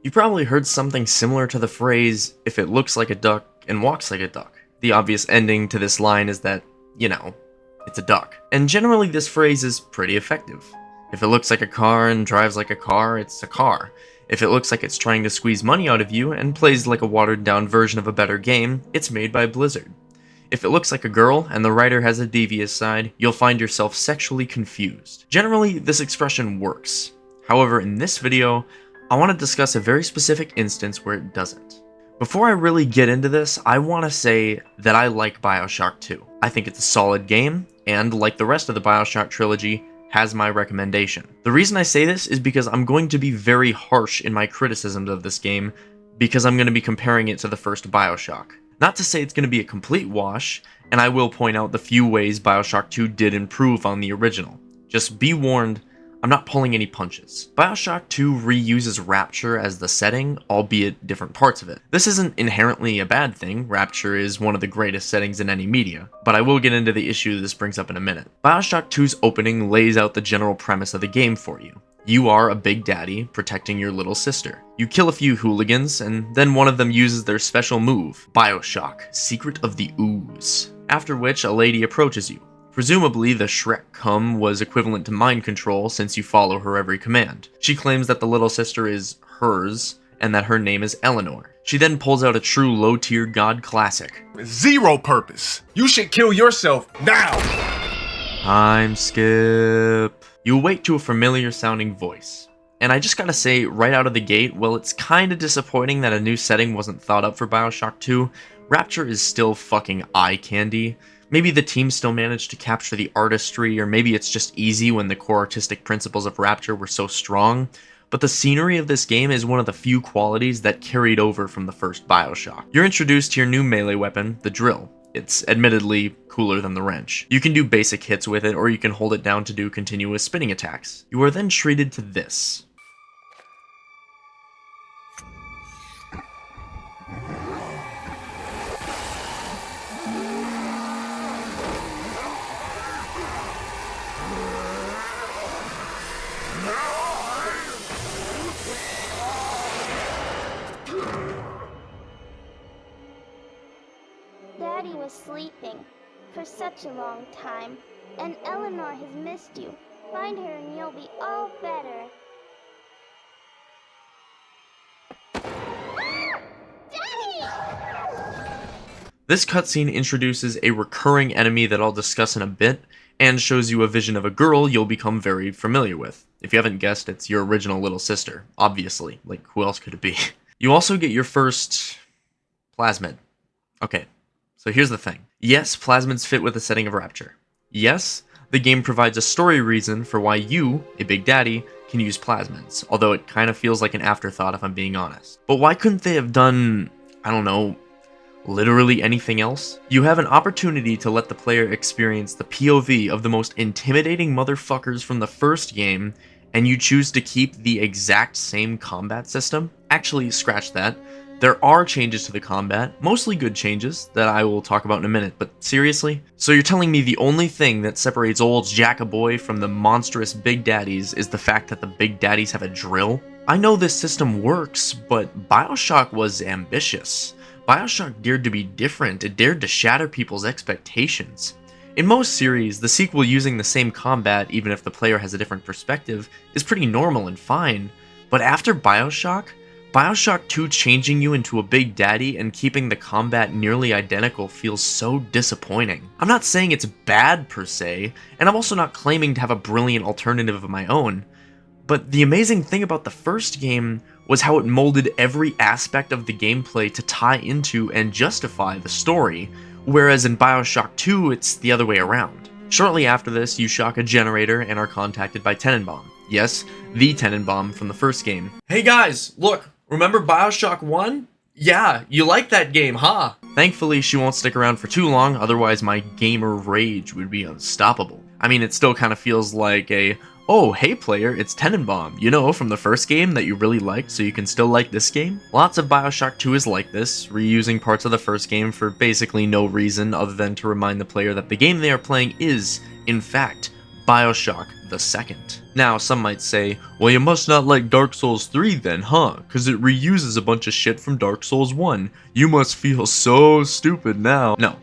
You probably heard something similar to the phrase, if it looks like a duck and walks like a duck. The obvious ending to this line is that, it's a duck. And generally this phrase is pretty effective. If it looks like a car and drives like a car, it's a car. If it looks like it's trying to squeeze money out of you and plays like a watered down version of a better game, it's made by Blizzard. If it looks like a girl and the writer has a devious side, you'll find yourself sexually confused. Generally, this expression works. However, in this video, I want to discuss a very specific instance where it doesn't. Before I really get into this, I want to say that I like Bioshock 2. I think it's a solid game, and like the rest of the Bioshock trilogy, has my recommendation. The reason I say this is because I'm going to be very harsh in my criticisms of this game, because I'm going to be comparing it to the first Bioshock. Not to say it's going to be a complete wash, and I will point out the few ways Bioshock 2 did improve on the original. Just be warned, I'm not pulling any punches. Bioshock 2 reuses Rapture as the setting, albeit different parts of it. This isn't inherently a bad thing. Rapture is one of the greatest settings in any media, but I will get into the issue this brings up in a minute. Bioshock 2's opening lays out the general premise of the game for you. You are a big daddy protecting your little sister. You kill a few hooligans, and then one of them uses their special move, Bioshock, Secret of the Ooze. After which, a lady approaches you. Presumably, the Shrek cum was equivalent to mind control since you follow her every command. She claims that the little sister is hers, and that her name is Eleanor. She then pulls out a true low-tier god classic. Zero purpose. You should kill yourself now! Time skip. You awake to a familiar sounding voice. And I just gotta say, right out of the gate, while it's kinda disappointing that a new setting wasn't thought up for Bioshock 2, Rapture is still fucking eye candy. Maybe the team still managed to capture the artistry, or maybe it's just easy when the core artistic principles of Rapture were so strong, but the scenery of this game is one of the few qualities that carried over from the first Bioshock. You're introduced to your new melee weapon, the drill. It's admittedly cooler than the wrench. You can do basic hits with it, or you can hold it down to do continuous spinning attacks. You are then treated to this. Daddy was sleeping for such a long time, and Eleanor has missed you. Find her and you'll be all better. Daddy! This cutscene introduces a recurring enemy that I'll discuss in a bit, and shows you a vision of a girl you'll become very familiar with. If you haven't guessed, it's your original little sister, obviously. Like, who else could it be? You also get your first plasmid. Okay, so here's the thing. Yes, plasmids fit with the setting of Rapture. Yes, the game provides a story reason for why you, a big daddy, can use plasmids, although it kind of feels like an afterthought if I'm being honest. But why couldn't they have done, I don't know, literally anything else? You have an opportunity to let the player experience the POV of the most intimidating motherfuckers from the first game, and you choose to keep the exact same combat system? Actually, scratch that. There are changes to the combat, mostly good changes, that I will talk about in a minute, but seriously? So you're telling me the only thing that separates old Jackaboy from the monstrous Big Daddies is the fact that the Big Daddies have a drill? I know this system works, but Bioshock was ambitious. Bioshock dared to be different, it dared to shatter people's expectations. In most series, the sequel using the same combat, even if the player has a different perspective, is pretty normal and fine, but after Bioshock 2 changing you into a big daddy and keeping the combat nearly identical feels so disappointing. I'm not saying it's bad per se, and I'm also not claiming to have a brilliant alternative of my own, but the amazing thing about the first game was how it molded every aspect of the gameplay to tie into and justify the story, whereas in Bioshock 2 it's the other way around. Shortly after this, you shock a generator and are contacted by Tenenbaum. Yes, the Tenenbaum from the first game. Hey guys, look! Remember Bioshock 1? Yeah, you like that game, huh? Thankfully, she won't stick around for too long, otherwise my gamer rage would be unstoppable. I mean, it still kind of feels like a, oh, hey player, it's Tenenbaum, you know, from the first game that you really liked, so you can still like this game? Lots of Bioshock 2 is like this, reusing parts of the first game for basically no reason other than to remind the player that the game they are playing is, in fact, Bioshock the second. Now, some might say, well, you must not like Dark Souls 3 then, huh? Cause it reuses a bunch of shit from Dark Souls 1. You must feel so stupid now. No.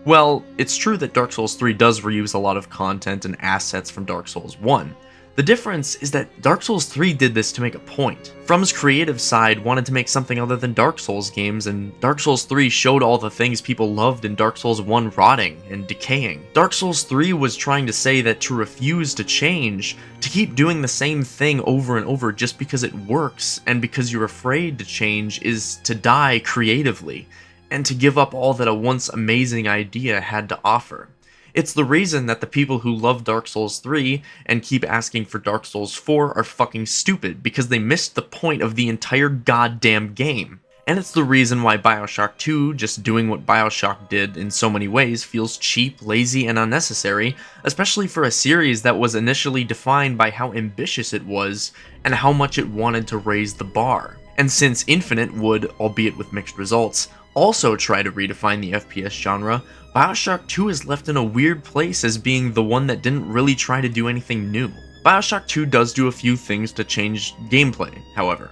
Well, it's true that Dark Souls 3 does reuse a lot of content and assets from Dark Souls 1. The difference is that Dark Souls 3 did this to make a point. From's creative side wanted to make something other than Dark Souls games, and Dark Souls 3 showed all the things people loved in Dark Souls 1 rotting and decaying. Dark Souls 3 was trying to say that to refuse to change, to keep doing the same thing over and over just because it works, and because you're afraid to change, is to die creatively, and to give up all that a once amazing idea had to offer. It's the reason that the people who love Dark Souls 3 and keep asking for Dark Souls 4 are fucking stupid, because they missed the point of the entire goddamn game. And it's the reason why Bioshock 2, just doing what Bioshock did in so many ways, feels cheap, lazy, and unnecessary, especially for a series that was initially defined by how ambitious it was, and how much it wanted to raise the bar. And since Infinite would, albeit with mixed results, also try to redefine the FPS genre, Bioshock 2 is left in a weird place as being the one that didn't really try to do anything new. Bioshock 2 does do a few things to change gameplay, however.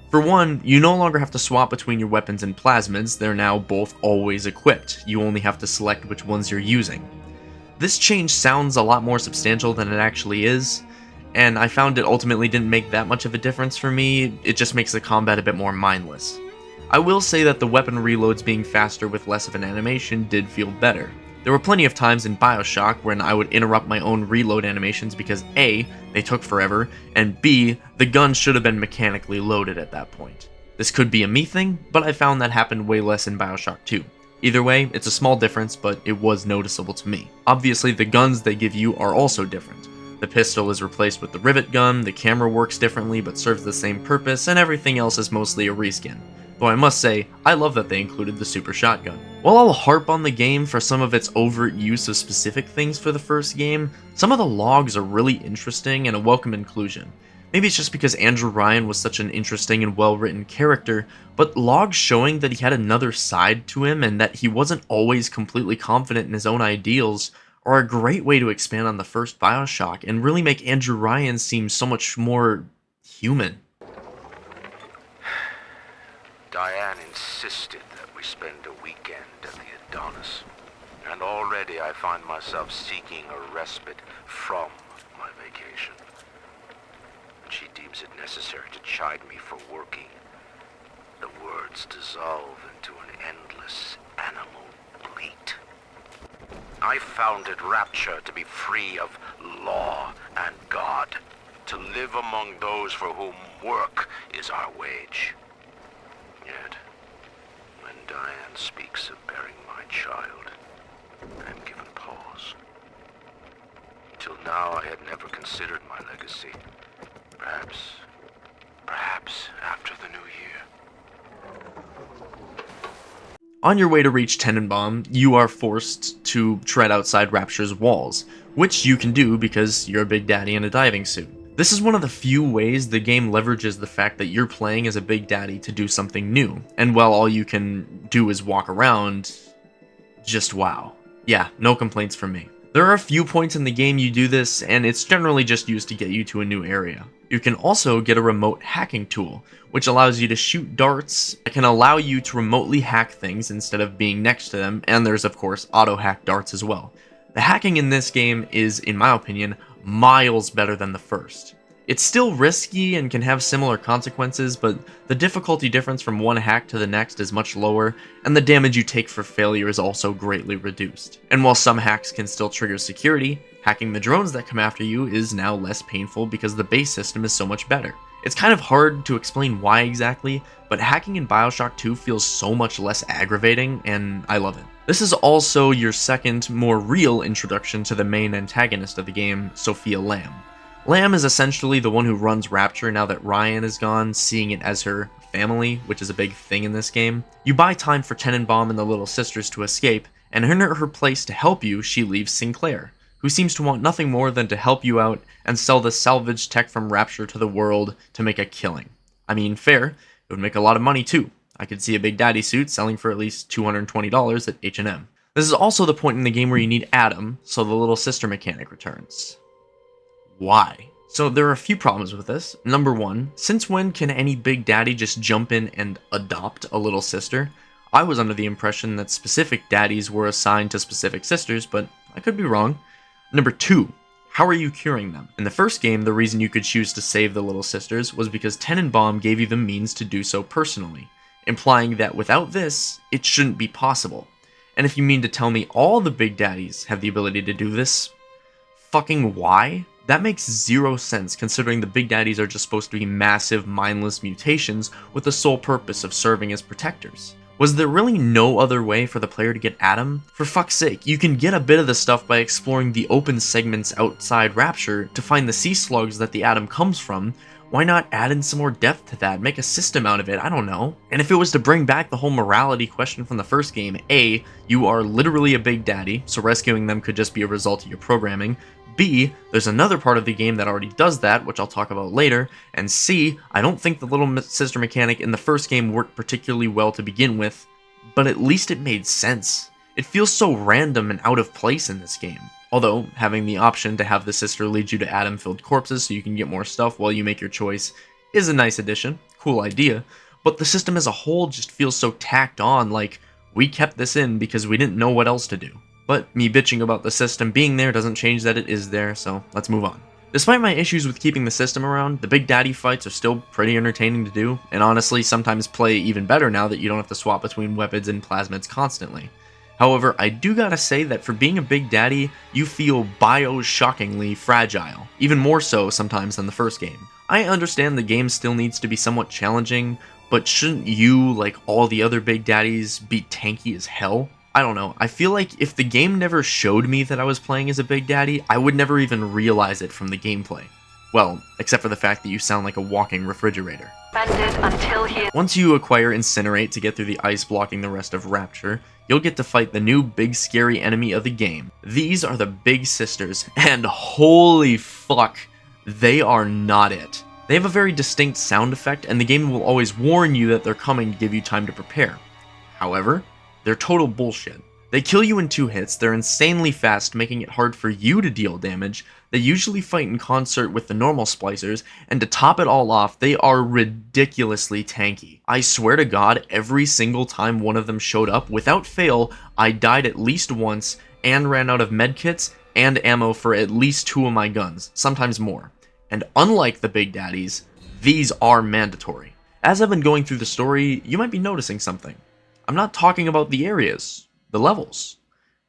For one, you no longer have to swap between your weapons and plasmids, they're now both always equipped, you only have to select which ones you're using. This change sounds a lot more substantial than it actually is, and I found it ultimately didn't make that much of a difference for me, it just makes the combat a bit more mindless. I will say that the weapon reloads being faster with less of an animation did feel better. There were plenty of times in Bioshock when I would interrupt my own reload animations because A, they took forever, and B, the gun should have been mechanically loaded at that point. This could be a me thing, but I found that happened way less in Bioshock 2. Either way, it's a small difference, but it was noticeable to me. Obviously, the guns they give you are also different. The pistol is replaced with the rivet gun, the camera works differently but serves the same purpose, and everything else is mostly a reskin. Though I must say, I love that they included the super shotgun. While I'll harp on the game for some of its overt use of specific things for the first game, some of the logs are really interesting and a welcome inclusion. Maybe it's just because Andrew Ryan was such an interesting and well-written character, but logs showing that he had another side to him and that he wasn't always completely confident in his own ideals are a great way to expand on the first Bioshock and really make Andrew Ryan seem so much more human. Diane insisted that we spend a weekend at the Adonis, and already I find myself seeking a respite from my vacation. She deems it necessary to chide me for working. The words dissolve into an endless animal bleat. I founded Rapture to be free of law and God, to live among those for whom work is our wage. Yet, when Diane speaks of bearing my child, I am given pause. Till now I had never considered my legacy. Perhaps after the new year. On your way to reach Tenenbaum, you are forced to tread outside Rapture's walls, which you can do because you're a big daddy in a diving suit. This is one of the few ways the game leverages the fact that you're playing as a big daddy to do something new, and while all you can do is walk around, just wow. Yeah, no complaints from me. There are a few points in the game you do this, and it's generally just used to get you to a new area. You can also get a remote hacking tool, which allows you to shoot darts. It can allow you to remotely hack things instead of being next to them, and there's of course auto-hack darts as well. The hacking in this game is, in my opinion, miles better than the first. It's still risky and can have similar consequences, but the difficulty difference from one hack to the next is much lower, and the damage you take for failure is also greatly reduced. And while some hacks can still trigger security, hacking the drones that come after you is now less painful because the base system is so much better. It's kind of hard to explain why exactly, but hacking in Bioshock 2 feels so much less aggravating, and I love it. This is also your second, more real introduction to the main antagonist of the game, Sophia Lamb. Lamb is essentially the one who runs Rapture now that Ryan is gone, seeing it as her family, which is a big thing in this game. You buy time for Tenenbaum and the Little Sisters to escape, and in her place to help you, she leaves Sinclair, who seems to want nothing more than to help you out and sell the salvaged tech from Rapture to the world to make a killing. I mean, fair, it would make a lot of money too. I could see a Big Daddy suit selling for at least $220 at H&M. This is also the point in the game where you need Adam, so the little sister mechanic returns. Why? So there are a few problems with this. Number one, since when can any big daddy just jump in and adopt a little sister? I was under the impression that specific daddies were assigned to specific sisters, but I could be wrong. Number two, how are you curing them? In the first game, the reason you could choose to save the little sisters was because Tenenbaum gave you the means to do so personally, implying that without this, it shouldn't be possible. And if you mean to tell me all the big daddies have the ability to do this, fucking why? That makes zero sense considering the big daddies are just supposed to be massive, mindless mutations with the sole purpose of serving as protectors. Was there really no other way for the player to get at him? For fuck's sake, you can get a bit of the stuff by exploring the open segments outside Rapture to find the sea slugs that the atom comes from. Why not add in some more depth to that, make a system out of it, I don't know. And if it was to bring back the whole morality question from the first game, A, you are literally a big daddy, so rescuing them could just be a result of your programming. B, there's another part of the game that already does that, which I'll talk about later, and C, I don't think the little sister mechanic in the first game worked particularly well to begin with, but at least it made sense. It feels so random and out of place in this game. Although, having the option to have the sister lead you to atom-filled corpses so you can get more stuff while you make your choice is a nice addition, cool idea, but the system as a whole just feels so tacked on, like, we kept this in because we didn't know what else to do. But me bitching about the system being there doesn't change that it is there, so let's move on. Despite my issues with keeping the system around, the big daddy fights are still pretty entertaining to do, and honestly sometimes play even better now that you don't have to swap between weapons and plasmids constantly. However, I do gotta say that for being a big daddy, you feel Bioshockingly fragile, even more so sometimes than the first game. I understand the game still needs to be somewhat challenging, but shouldn't you, like all the other big daddies, be tanky as hell? I don't know, I feel like if the game never showed me that I was playing as a big daddy, I would never even realize it from the gameplay. Well, except for the fact that you sound like a walking refrigerator. Once you acquire Incinerate to get through the ice blocking the rest of Rapture, you'll get to fight the new big scary enemy of the game. These are the Big Sisters, and holy fuck, they are not it. They have a very distinct sound effect, and the game will always warn you that they're coming to give you time to prepare. However, they're total bullshit. They kill you in 2 hits, they're insanely fast, making it hard for you to deal damage, they usually fight in concert with the normal splicers, and to top it all off, they are ridiculously tanky. I swear to God, every single time one of them showed up, without fail, I died at least once, and ran out of medkits and ammo for at least 2 of my guns, sometimes more. And unlike the big daddies, these are mandatory. As I've been going through the story, you might be noticing something. I'm not talking about the areas, the levels.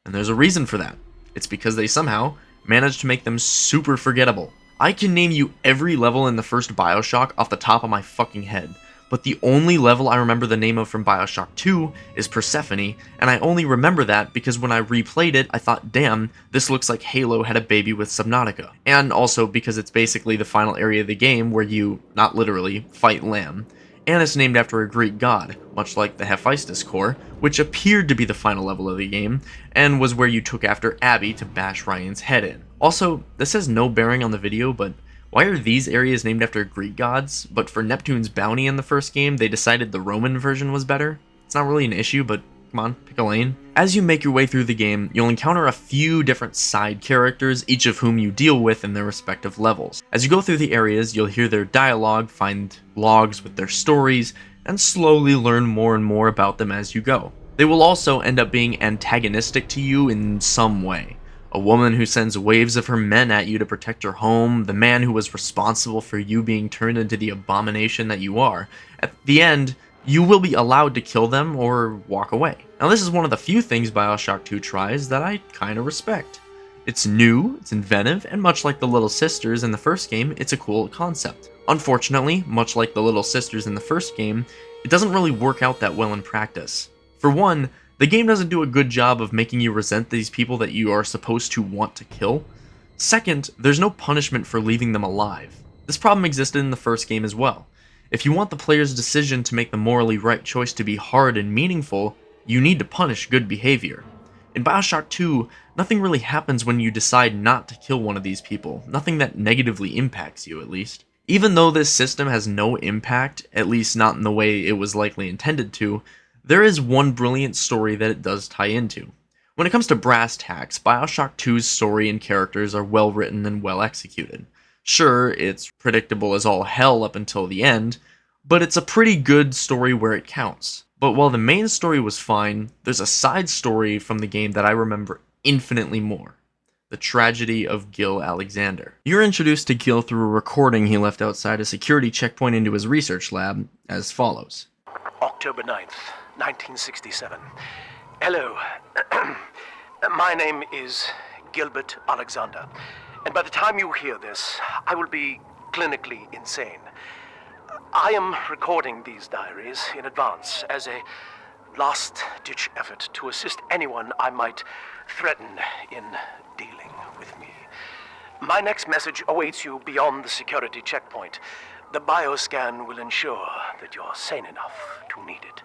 And there's a reason for that. It's because they somehow managed to make them super forgettable. I can name you every level in the first Bioshock off the top of my fucking head, but the only level I remember the name of from Bioshock 2 is Persephone, and I only remember that because when I replayed it, I thought, damn, this looks like Halo had a baby with Subnautica. And also because it's basically the final area of the game where you, not literally, fight Lamb. And it's named after a Greek god, much like the Hephaestus core, which appeared to be the final level of the game, and was where you took after Abby to bash Ryan's head in. Also, this has no bearing on the video, but why are these areas named after Greek gods, but for Neptune's bounty in the first game, they decided the Roman version was better? It's not really an issue, but come on, pick a lane. As you make your way through the game, you'll encounter a few different side characters, each of whom you deal with in their respective levels. As you go through the areas, you'll hear their dialogue, find logs with their stories, and slowly learn more and more about them as you go. They will also end up being antagonistic to you in some way. A woman who sends waves of her men at you to protect her home, the man who was responsible for you being turned into the abomination that you are. At the end, you will be allowed to kill them or walk away. Now this is one of the few things Bioshock 2 tries that I kinda respect. It's new, it's inventive, and much like the Little Sisters in the first game, it's a cool concept. Unfortunately, much like the Little Sisters in the first game, it doesn't really work out that well in practice. For one, the game doesn't do a good job of making you resent these people that you are supposed to want to kill. Second, there's no punishment for leaving them alive. This problem existed in the first game as well. If you want the player's decision to make the morally right choice to be hard and meaningful, you need to punish good behavior. In Bioshock 2, nothing really happens when you decide not to kill one of these people, nothing that negatively impacts you at least. Even though this system has no impact, at least not in the way it was likely intended to, there is one brilliant story that it does tie into. When it comes to brass tacks, Bioshock 2's story and characters are well written and well executed. Sure, it's predictable as all hell up until the end, but it's a pretty good story where it counts. But while the main story was fine, there's a side story from the game that I remember infinitely more. The tragedy of Gil Alexander. You're introduced to Gil through a recording he left outside a security checkpoint into his research lab, as follows. October 9th, 1967. Hello. My name is Gilbert Alexander, and by the time you hear this, I will be clinically insane. I am recording these diaries in advance as a last-ditch effort to assist anyone I might threaten in dealing with me. My next message awaits you beyond the security checkpoint. The bioscan will ensure that you're sane enough to need it.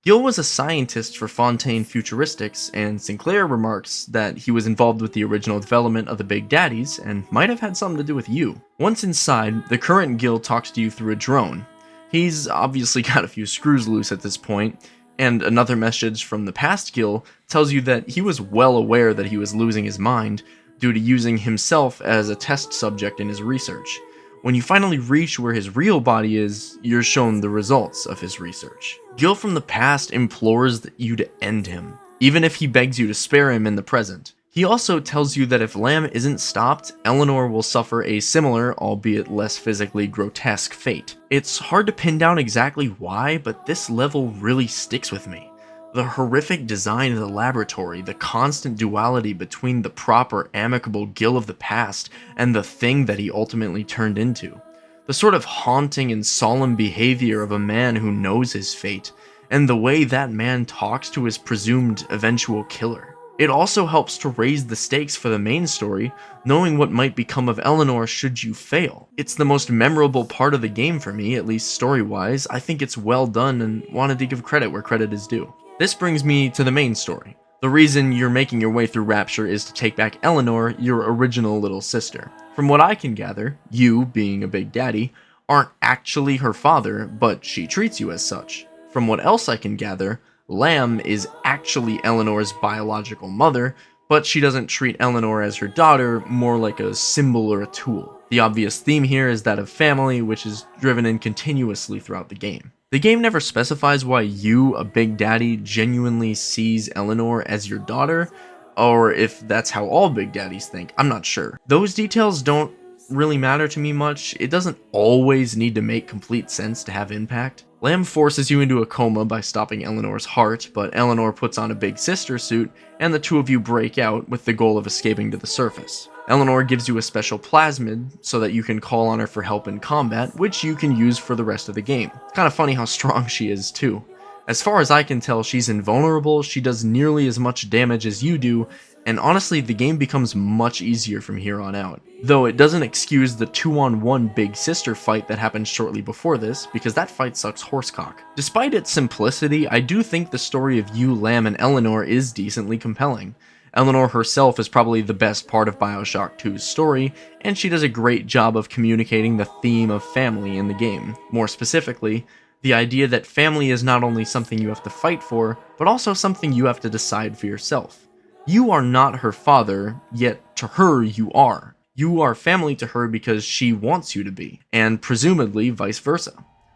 Gil was a scientist for Fontaine Futuristics, and Sinclair remarks that he was involved with the original development of the Big Daddies and might have had something to do with you. Once inside, the current Gil talks to you through a drone. He's obviously got a few screws loose at this point, and another message from the past Gil tells you that he was well aware that he was losing his mind due to using himself as a test subject in his research. When you finally reach where his real body is, you're shown the results of his research. Gil from the past implores you to end him, even if he begs you to spare him in the present. He also tells you that if Lamb isn't stopped, Eleanor will suffer a similar, albeit less physically grotesque fate. It's hard to pin down exactly why, but this level really sticks with me. The horrific design of the laboratory, the constant duality between the proper, amicable Gil of the past and the thing that he ultimately turned into. The sort of haunting and solemn behavior of a man who knows his fate, and the way that man talks to his presumed eventual killer. It also helps to raise the stakes for the main story, knowing what might become of Eleanor should you fail. It's the most memorable part of the game for me, at least story-wise. I think it's well done and wanted to give credit where credit is due. This brings me to the main story. The reason you're making your way through Rapture is to take back Eleanor, your original little sister. From what I can gather, you, being a big daddy, aren't actually her father, but she treats you as such. From what else I can gather, Lamb is actually Eleanor's biological mother, but she doesn't treat Eleanor as her daughter, more like a symbol or a tool. The obvious theme here is that of family, which is driven in continuously throughout the game. The game never specifies why you, a big daddy, genuinely sees Eleanor as your daughter, or if that's how all big daddies think. I'm not sure. Those details don't really matter to me much. It doesn't always need to make complete sense to have impact. Lamb forces you into a coma by stopping Eleanor's heart, but Eleanor puts on a big sister suit, and the two of you break out with the goal of escaping to the surface. Eleanor gives you a special plasmid so that you can call on her for help in combat, which you can use for the rest of the game. It's kind of funny how strong she is too. As far as I can tell, she's invulnerable, she does nearly as much damage as you do, and honestly, the game becomes much easier from here on out. Though it doesn't excuse the 2-on-1 big sister fight that happened shortly before this, because that fight sucks horsecock. Despite its simplicity, I do think the story of you, Lamb, and Eleanor is decently compelling. Eleanor herself is probably the best part of Bioshock 2's story, and she does a great job of communicating the theme of family in the game. More specifically, the idea that family is not only something you have to fight for, but also something you have to decide for yourself. You are not her father, yet to her you are. You are family to her because she wants you to be, and presumably vice versa.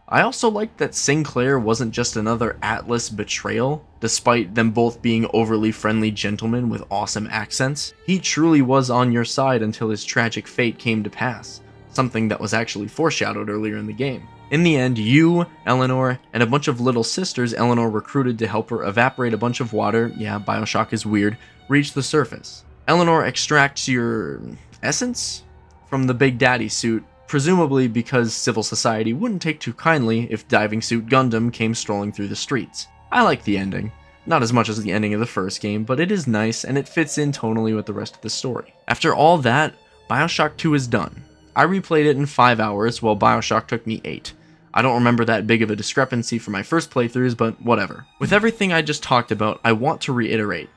I also liked that Sinclair wasn't just another Atlas betrayal, despite them both being overly friendly gentlemen with awesome accents. He truly was on your side until his tragic fate came to pass, something that was actually foreshadowed earlier in the game. In the end, you, Eleanor, and a bunch of little sisters Eleanor recruited to help her evaporate a bunch of water, yeah, Bioshock is weird, reach the surface. Eleanor extracts your essence from the Big Daddy suit, presumably because civil society wouldn't take too kindly if Diving Suit Gundam came strolling through the streets. I like the ending. Not as much as the ending of the first game, but it is nice and it fits in tonally with the rest of the story. After all that, Bioshock 2 is done. I replayed it in 5 hours, while Bioshock took me 8. I don't remember that big of a discrepancy from my first playthroughs, but whatever. With everything I just talked about, I want to reiterate.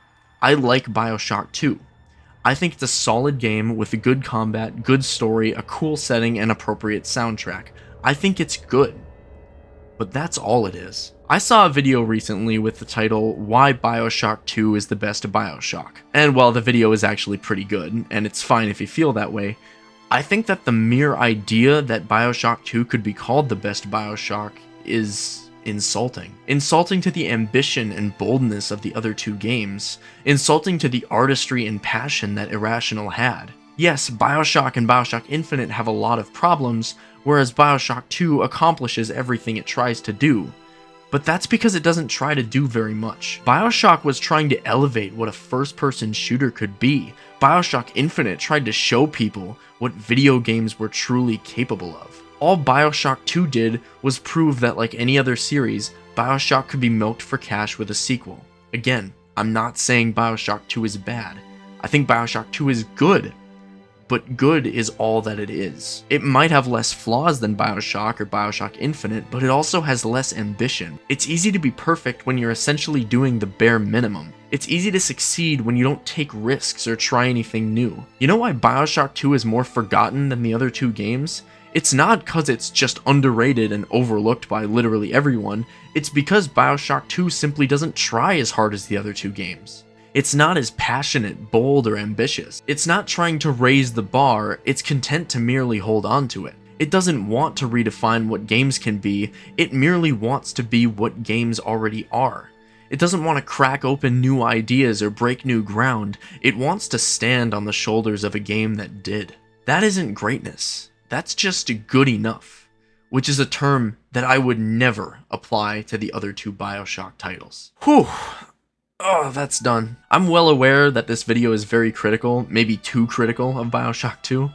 I like Bioshock 2. I think it's a solid game with a good combat, good story, a cool setting, and appropriate soundtrack. I think it's good. but that's all it is. I saw a video recently with the title, Why Bioshock 2 is the best Bioshock. And while the video is actually pretty good, and it's fine if you feel that way, I think that the mere idea that Bioshock 2 could be called the best Bioshock is insulting. Insulting to the ambition and boldness of the other two games. Insulting to the artistry and passion that Irrational had. Yes, Bioshock and Bioshock Infinite have a lot of problems, whereas Bioshock 2 accomplishes everything it tries to do. But that's because it doesn't try to do very much. Bioshock was trying to elevate what a first-person shooter could be. Bioshock Infinite tried to show people what video games were truly capable of. All Bioshock 2 did was prove that, like any other series, Bioshock could be milked for cash with a sequel. Again, I'm not saying Bioshock 2 is bad. I think Bioshock 2 is good. But good is all that it is. It might have less flaws than Bioshock or Bioshock Infinite, but it also has less ambition. It's easy to be perfect when you're essentially doing the bare minimum. It's easy to succeed when you don't take risks or try anything new. You know why Bioshock 2 is more forgotten than the other two games? It's not because it's just underrated and overlooked by literally everyone, it's because Bioshock 2 simply doesn't try as hard as the other two games. It's not as passionate, bold, or ambitious. It's not trying to raise the bar, it's content to merely hold on to it. It doesn't want to redefine what games can be, it merely wants to be what games already are. It doesn't want to crack open new ideas or break new ground, it wants to stand on the shoulders of a game that did. That isn't greatness, that's just good enough, which is a term that I would never apply to the other two Bioshock titles. Whew. Oh, that's done. I'm well aware that this video is very critical, maybe too critical of Bioshock 2.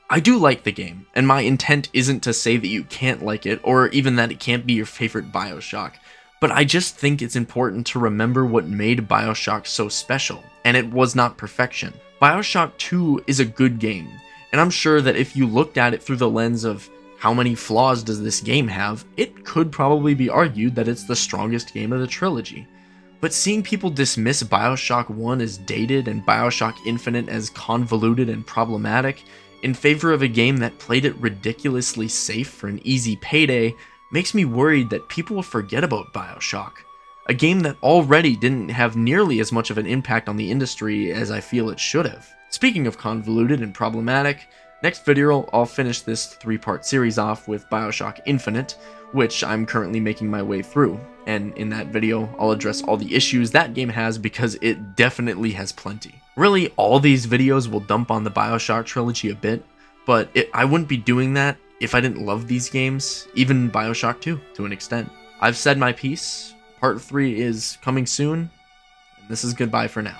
I do like the game, and my intent isn't to say that you can't like it, or even that it can't be your favorite Bioshock, but I just think it's important to remember what made Bioshock so special, and it was not perfection. Bioshock 2 is a good game, and I'm sure that if you looked at it through the lens of how many flaws does this game have, it could probably be argued that it's the strongest game of the trilogy. But seeing people dismiss Bioshock 1 as dated and Bioshock Infinite as convoluted and problematic in favor of a game that played it ridiculously safe for an easy payday makes me worried that people will forget about Bioshock, a game that already didn't have nearly as much of an impact on the industry as I feel it should have. Speaking of convoluted and problematic, next video I'll finish this 3-part series off with Bioshock Infinite, which I'm currently making my way through, and in that video I'll address all the issues that game has because it definitely has plenty. Really, all these videos will dump on the Bioshock trilogy a bit, but I wouldn't be doing that if I didn't love these games, even Bioshock 2 to an extent. I've said my piece, part 3 is coming soon, and this is goodbye for now.